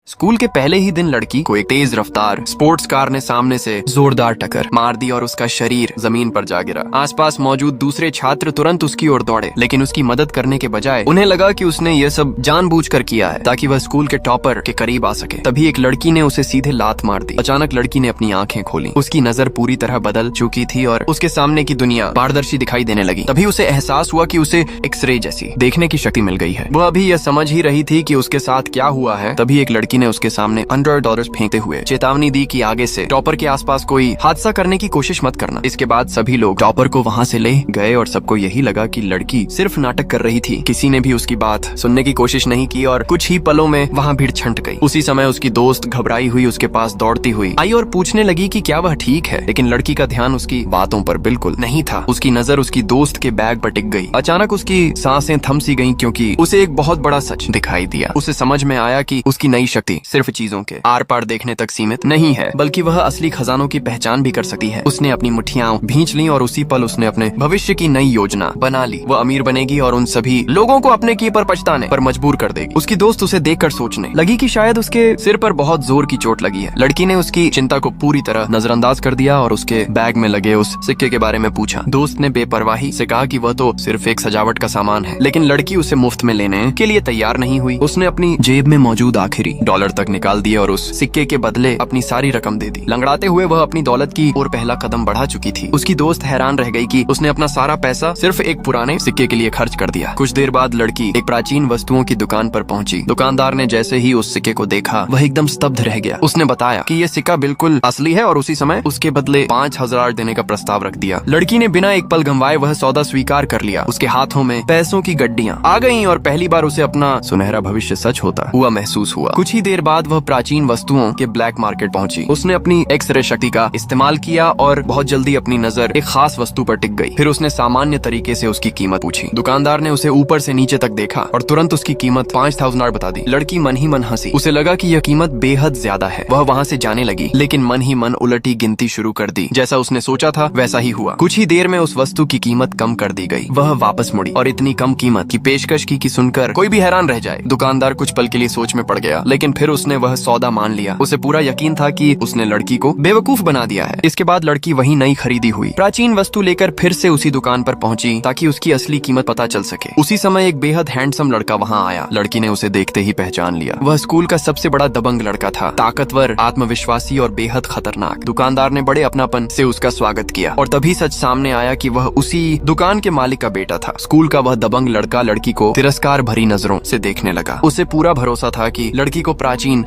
School के पहले ही दिन लड़की को एक तेज रफ्तार स्पोर्ट्स कार ने सामने से जोरदार टक्कर मार दी और उसका शरीर जमीन पर जा गिरा। आसपास मौजूद दूसरे छात्र तुरंत उसकी ओर दौड़े, लेकिन उसकी मदद करने के बजाय उन्हें लगा कि उसने यह सब जानबूझकर किया है ताकि वह स्कूल के टॉपर के करीब आ सके। तभी एक लड़की ने उसे सीधे लात मार दी। अचानक लड़की ने अपनी आंखें खोली। उसकी नजर पूरी तरह बदल चुकी थी और उसके सामने की दुनिया पारदर्शी दिखाई देने लगी। तभी उसे एहसास हुआ कि उसे एक्सरे जैसी देखने की शक्ति मिल गई है। वह अभी यह समझ ही रही थी कि उसके साथ क्या हुआ है, तभी एक लड़की ने उसके सामने $100 फेंकते हुए चेतावनी दी कि आगे से टॉपर के आसपास कोई हादसा करने की कोशिश मत करना। इसके बाद सभी लोग टॉपर को वहाँ से ले गए और सबको यही लगा कि लड़की सिर्फ नाटक कर रही थी। किसी ने भी उसकी बात सुनने की कोशिश नहीं की और कुछ ही पलों में वहाँ भीड़ छंट गई। उसी समय उसकी दोस्त घबराई हुई उसके पास दौड़ती हुई आई और पूछने लगी कि क्या वह ठीक है, लेकिन लड़की का ध्यान उसकी बातों पर बिल्कुल नहीं था। उसकी नजर उसकी दोस्त के बैग पर टिक गई। अचानक उसकी सांसें थम सी गईं क्योंकि उसे एक बहुत बड़ा सच दिखाई दिया। उसे समझ में आया कि उसकी नई शक्ति सिर्फ चीजों के आर पार देखने तक सीमित नहीं है, बल्कि वह असली खजानों की पहचान भी कर सकती है। उसने अपनी मुट्ठियां भींच ली और उसी पल उसने अपने भविष्य की नई योजना बना ली। वह अमीर बनेगी और उन सभी लोगों को अपने किए पर पछताने पर मजबूर कर देगी। उसकी दोस्त उसे देखकर सोचने लगी कि शायद उसके सिर पर बहुत जोर की चोट लगी है। लड़की ने उसकी चिंता को पूरी तरह नजरअंदाज कर दिया और उसके बैग में लगे उस सिक्के के बारे में पूछा। दोस्त ने बेपरवाही से कहा कि वह तो सिर्फ एक सजावट का सामान है, लेकिन लड़की उसे मुफ्त में लेने के लिए तैयार नहीं हुई। उसने अपनी जेब में मौजूद आखिरी डॉलर तक निकाल दिए और उस सिक्के के बदले अपनी सारी रकम दे दी। लंगड़ाते हुए वह अपनी दौलत की ओर पहला कदम बढ़ा चुकी थी। उसकी दोस्त हैरान रह गई कि उसने अपना सारा पैसा सिर्फ एक पुराने सिक्के के लिए खर्च कर दिया। कुछ देर बाद लड़की एक प्राचीन वस्तुओं की दुकान पर पहुंची। दुकानदार ने जैसे ही उस सिक्के को देखा वह एकदम स्तब्ध रह गया। उसने बताया कि यह सिक्का बिल्कुल असली है और उसी समय उसके बदले 5000 देने का प्रस्ताव रख दिया। लड़की ने बिना एक पल गंवाए वह सौदा स्वीकार कर लिया। उसके हाथों में पैसों की गड्डियां आ गईं और पहली बार उसे अपना सुनहरा भविष्य सच होता हुआ महसूस हुआ। कुछ ही देर बाद वह प्राचीन वस्तुओं के ब्लैक मार्केट पहुंची। उसने अपनी एक्सरे शक्ति का इस्तेमाल किया और बहुत जल्दी अपनी नजर एक खास वस्तु पर टिक गई। फिर उसने सामान्य तरीके से उसकी कीमत पूछी। दुकानदार ने उसे ऊपर से नीचे तक देखा और तुरंत उसकी कीमत $5000 बता दी। लड़की मन ही मन हंसी। उसे लगा कि यह कीमत बेहद ज्यादा है। वह वहाँ से जाने लगी, लेकिन मन ही मन उलटी गिनती शुरू कर दी। जैसा उसने सोचा था वैसा ही हुआ। कुछ ही देर में उस वस्तु की कीमत कम कर दी गई। वह वापस मुड़ी और इतनी कम कीमत की पेशकश की सुनकर कोई भी हैरान रह जाए। दुकानदार कुछ पल के लिए सोच में पड़ गया, लेकिन फिर उसने वह सौदा मान लिया। उसे पूरा यकीन था कि उसने लड़की को बेवकूफ बना दिया है। इसके बाद लड़की वही नई खरीदी हुई प्राचीन वस्तु लेकर फिर से उसी दुकान पर पहुंची ताकि उसकी असली कीमत पता चल सके। उसी समय एक बेहद हैंडसम लड़का वहां आया। लड़की ने उसे देखते ही पहचान लिया। वह स्कूल का सबसे बड़ा दबंग लड़का था, ताकतवर, आत्मविश्वासी और बेहद खतरनाक। दुकानदार ने बड़े अपनापन से उसका स्वागत किया और तभी सच सामने आया कि वह उसी दुकान के मालिक का बेटा था। स्कूल का वह दबंग लड़का लड़की को तिरस्कार भरी नजरों से देखने लगा। उसे पूरा भरोसा था कि लड़की को प्राचीन